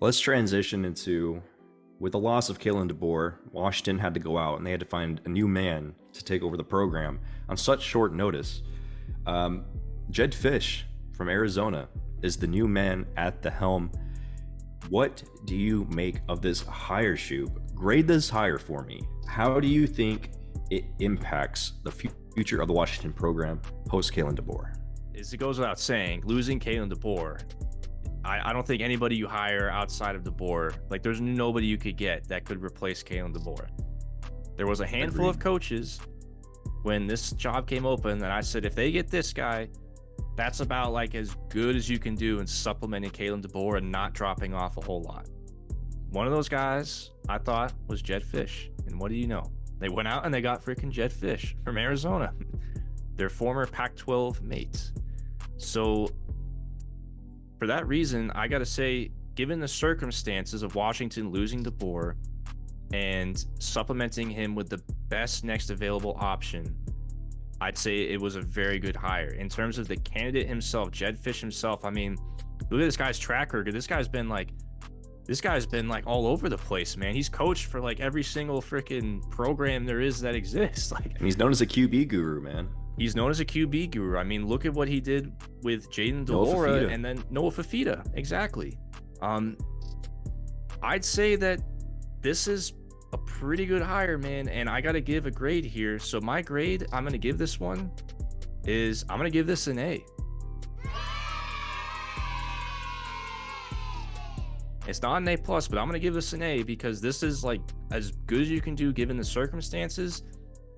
Let's transition into, with the loss of Kalen DeBoer, Washington had to go out and they had to find a new man to take over the program on such short notice. Jedd Fisch from Arizona is the new man at the helm. What do you make of this hire, Shoob? Grade this hire for me. How do you think it impacts the future of the Washington program post Kalen DeBoer? As it goes without saying, losing Kalen DeBoer, I don't think anybody you hire outside of DeBoer, like there's nobody you could get that could replace Kalen DeBoer. There was a handful of coaches when this job came open that I said, if they get this guy, that's about like as good as you can do in supplementing Kalen DeBoer and not dropping off a whole lot. One of those guys I thought was Jedd Fisch. And what do you know? They went out and they got freaking Jedd Fisch from Arizona, their former Pac-12 mates. So for that reason, I got to say, given the circumstances of Washington losing DeBoer and supplementing him with the best next available option, I'd say it was a very good hire. In terms of the candidate himself, Jedd Fisch himself, I mean, look at this guy's track record. This guy's been like all over the place, man. He's coached for like every single freaking program there is that exists. Like, and he's known as a QB guru, man. He's known as a QB guru. I mean, look at what he did with Jayden de Laura and then Noah Fafita. Exactly. I'd say that this is a pretty good hire, man. And I got to give a grade here. So my grade I'm going to give this one is I'm going to give this an A. It's not an A+, but I'm going to give this an A because this is like as good as you can do given the circumstances.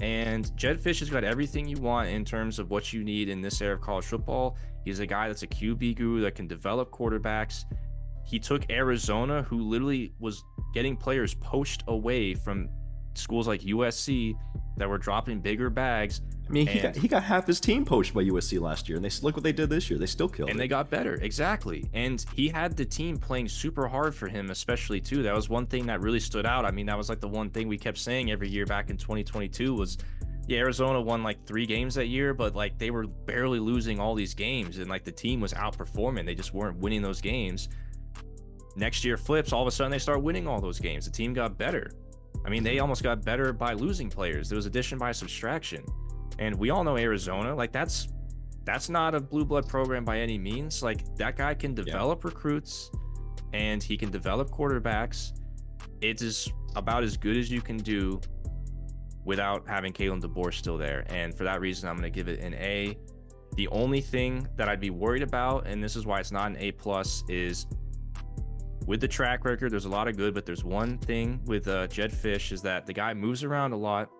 And Jedd Fisch has got everything you want in terms of what you need in this era of college football. He's a guy that's a QB guru that can develop quarterbacks. He took Arizona, who literally was getting players poached away from schools like USC that were dropping bigger bags. I mean, he got half his team poached by USC last year, and look what they did this year. They still killed it. And they got better, exactly. And he had the team playing super hard for him, especially too. That was one thing that really stood out. I mean, that was like the one thing we kept saying every year back in 2022 was, yeah, Arizona won like 3 games that year, but like they were barely losing all these games, and like the team was outperforming. They just weren't winning those games. Next year flips, all of a sudden they start winning all those games. The team got better. I mean, they almost got better by losing players. There was addition by subtraction. And we all know Arizona, like that's not a blue blood program by any means. Like that guy can develop recruits and he can develop quarterbacks. It is about as good as you can do without having Kalen DeBoer still there. And for that reason, I'm going to give it an A. The only thing that I'd be worried about, and this is why it's not an A+, is with the track record, there's a lot of good, but there's one thing with Jedd Fisch is that the guy moves around a lot.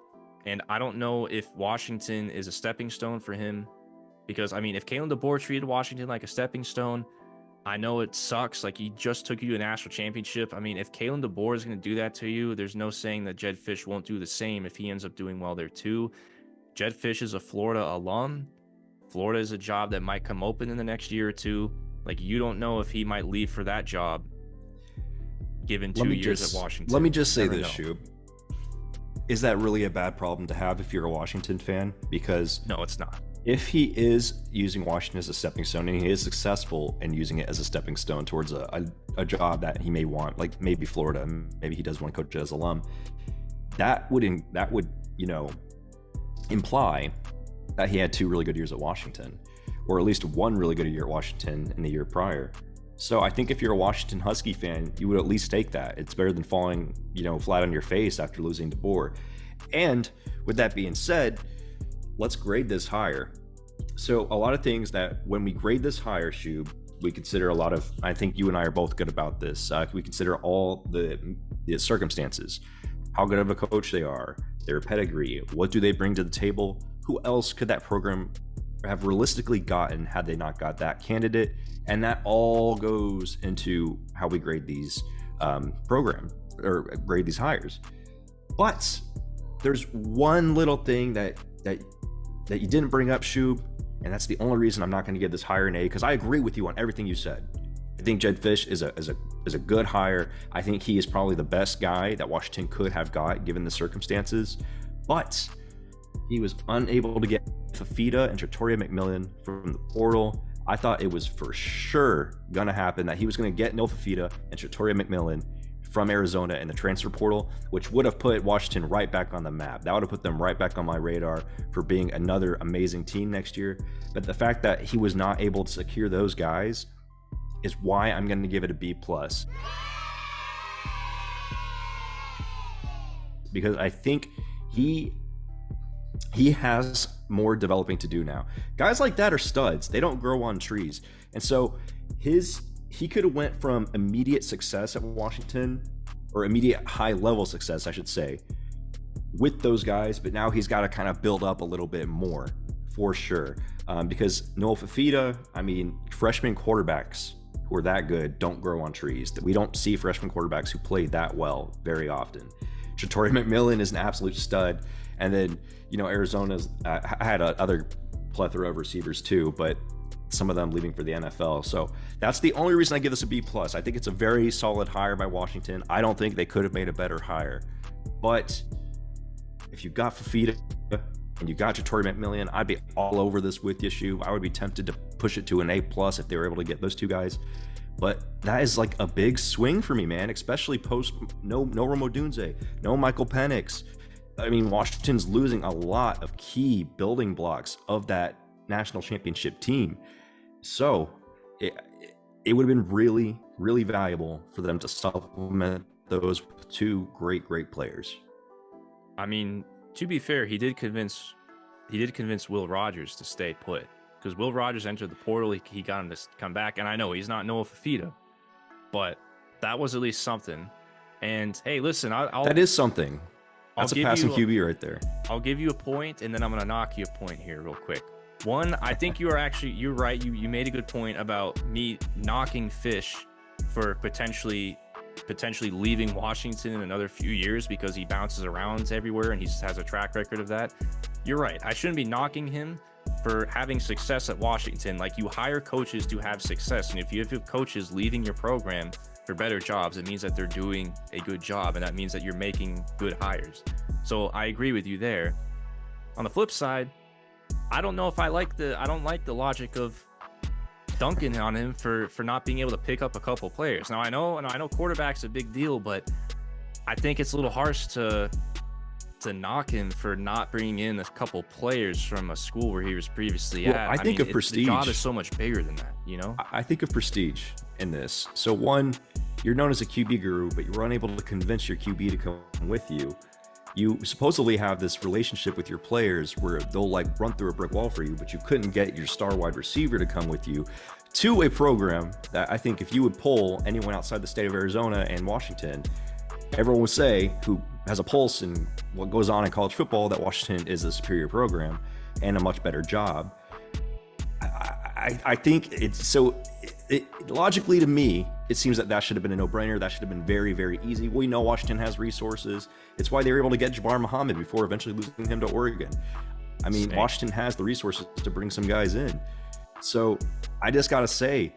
And I don't know if Washington is a stepping stone for him, because I mean, if Kalen DeBoer treated Washington like a stepping stone, I know it sucks. Like he just took you to a national championship. I mean, if Kalen DeBoer is going to do that to you, there's no saying that Jedd Fisch won't do the same if he ends up doing well there too. Jedd Fisch is a Florida alum. Florida is a job that might come open in the next year or two. Like you don't know if he might leave for that job given 2 years at Washington. Let me just say this, Shoob. Is that really a bad problem to have if you're a Washington fan? Because no, it's not. If he is using Washington as a stepping stone and he is successful in using it as a stepping stone towards a job that he may want, like maybe Florida, maybe he does want to coach as alum, that would imply that he had 2 really good years at Washington, or at least 1 really good year at Washington in the year prior. So I think if you're a Washington Husky fan, you would at least take that. It's better than falling, flat on your face after losing DeBoer. And with that being said, let's grade this hire. So a lot of things that when we grade this hire, Shoob, we consider a lot of, I think you and I are both good about this. We consider all the circumstances, how good of a coach they are, their pedigree, what do they bring to the table, who else could that program have realistically gotten had they not got that candidate. And that all goes into how we grade these grade these hires. But there's one little thing that you didn't bring up, Shoob, and that's the only reason I'm not going to give this hire an A, because I agree with you on everything you said. I think Jedd Fisch is a good hire. I think he is probably the best guy that Washington could have got given the circumstances, but he was unable to get Fafita and Trattoria McMillan from the portal. I thought it was for sure going to happen that he was going to get Noah Fifita and Shatoria McMillan from Arizona in the transfer portal, which would have put Washington right back on the map. That would have put them right back on my radar for being another amazing team next year. But the fact that he was not able to secure those guys is why I'm going to give it a B+. Because I think he has more developing to do now. Guys like that are studs. They don't grow on trees. And so he could have went from immediate success at Washington, or immediate high level success, I should say, with those guys, but now he's got to kind of build up a little bit more for sure. Because Noah Fifita, I mean, freshman quarterbacks who are that good don't grow on trees. We don't see freshman quarterbacks who play that well very often. Shatoria McMillan is an absolute stud. And then, you know, Arizona's had other plethora of receivers too, but some of them leaving for the NFL. So that's the only reason I give this a B+. I think it's a very solid hire by Washington. I don't think they could have made a better hire. But if you got Fifita and you got Shatoria McMillan, I'd be all over this with you, Shoob. I would be tempted to push it to an A+ if they were able to get those two guys. But that is like a big swing for me, man, especially post no Rome Odunze, no Michael Penix. I mean, Washington's losing a lot of key building blocks of that national championship team. So it would have been really, really valuable for them to supplement those with two great players. I mean, to be fair, he did convince Will Rogers to stay put, because Will Rogers entered the portal. He got him to come back, and I know he's not Noah Fifita, but that was at least something. And hey, listen, that is something. That's a passing QB right there. I'll give you a point, and then I'm going to knock you a point here real quick. One, I think you're right. You made a good point about me knocking Fisch for potentially leaving Washington in another few years because he bounces around everywhere and he has a track record of that. You're right. I shouldn't be knocking him for having success at Washington. Like, you hire coaches to have success, and if you have coaches leaving your program for better jobs, it means that they're doing a good job, and that means that you're making good hires. So I agree with you there. On the flip side, I don't know if I don't like the logic of dunking on him for not being able to pick up a couple players. Now I know quarterback's a big deal, but I think it's a little harsh to knock him for not bringing in a couple players from a school where he was previously at. I think of prestige. The job is so much bigger than that, you know? I think of prestige in this. So one, you're known as a QB guru, but you were unable to convince your QB to come with you. You supposedly have this relationship with your players where they'll like run through a brick wall for you, but you couldn't get your star wide receiver to come with you to a program that I think if you would poll anyone outside the state of Arizona and Washington, everyone would say, who has a pulse in what goes on in college football, that Washington is a superior program and a much better job. I think it's so logically to me, it seems that should have been a no-brainer. That should have been very, very easy. We know Washington has resources. It's why they were able to get Jabbar Muhammad before eventually losing him to Oregon. I mean, Washington has the resources to bring some guys in. So I just got to say,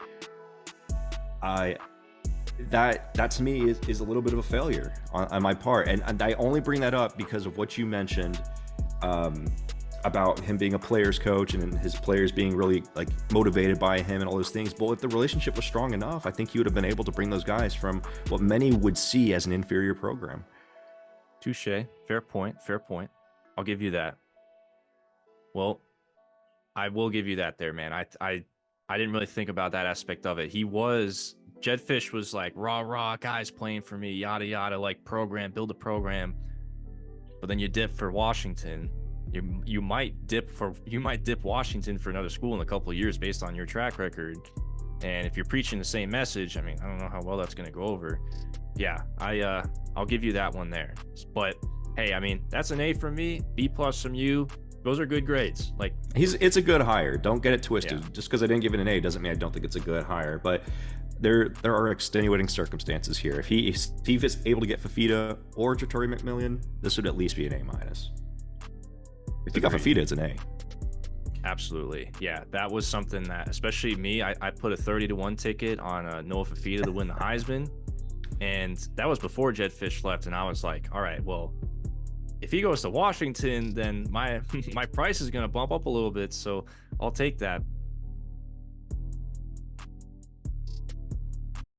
that to me is a little bit of a failure on my part. And I only bring that up because of what you mentioned about him being a player's coach and his players being really like motivated by him and all those things. But if the relationship was strong enough, I think he would have been able to bring those guys from what many would see as an inferior program. Touche. Fair point. I'll give you that. Well, I will give you that there, man. I didn't really think about that aspect of it. Jedd Fisch was like, rah, guys playing for me, yada, yada, like build a program. But then you dip for Washington. You might dip Washington for another school in a couple of years based on your track record. And if you're preaching the same message, I mean, I don't know how well that's going to go over. Yeah, I'll give you that one there. But hey, I mean, that's an A from me, B+ from you. Those are good grades. Like, it's a good hire. Don't get it twisted. Yeah. Just because I didn't give it an A doesn't mean I don't think it's a good hire. But there are extenuating circumstances here. If he is able to get Fifita or Shatoria McMillan, this would at least be an A-. If you got Fifita, it's an A. Absolutely. Yeah, that was something that, especially me, I put a 30-1 ticket on Noah Fifita to win the Heisman. And that was before Jedd Fisch left. And I was like, all right, well, if he goes to Washington, then my price is going to bump up a little bit. So I'll take that.